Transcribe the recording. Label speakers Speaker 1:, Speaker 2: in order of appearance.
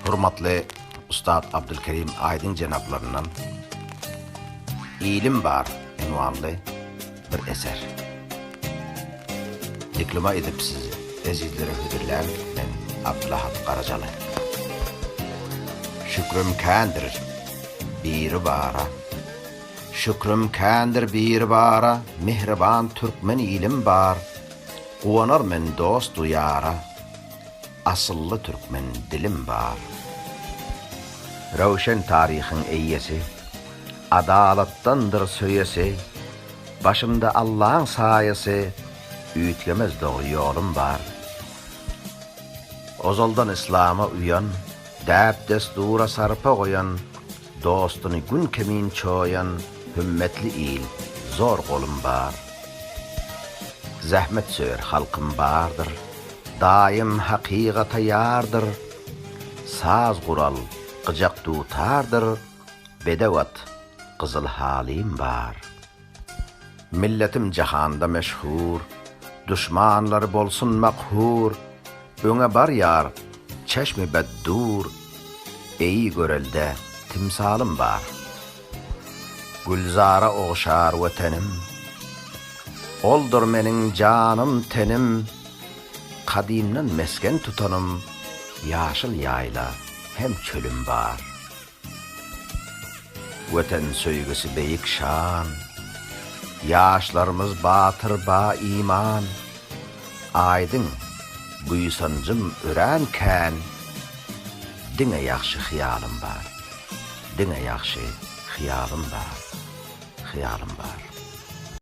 Speaker 1: Hurmatly Ustad Abdülkerim Aydın cenaplarından İlim Bar unvanlı bir eser. Dikloma edip sizi ezizlere hüdürler ben Abdülahad Karacalı. Şükrüm kändir bir bara, şükrüm kändir bir bara, mihriban Türkmen ilim bar, uwanar men dostu yara, asıllı Türkmen dilim bar. Ravşen tarihin eyyesi, adalattandır söyesi, başımda Allah'ın sayesi, üyütgemez doğru yolum var. Ozaldan İslam'a uyan, däp destura sarpa koyan, dostunu gün kemin çoyan, hümmetli il, zor kolum var. Zahmet söyer halkım bardır, daim hakikata yardır, saz kural, gıcak tutardır, bedevat, kızıl halim var. Milletim cihanda meşhur, düşmanları bolsun makhur, öňe bar yar, çeşmi beddur, eyi görelde timsalım bar. Gülzara oğşar vetenim, oldur menin canım tenim, kadimden mesken tutanım, yaşıl yayla hem çölüm bar. Veten söygüsü beyik şan, yaşlarımız batır ba iman, aydın buysancım örenken, dine yaxşı hiyalım bar, dine yaxşı hiyalım bar, hiyalım bar.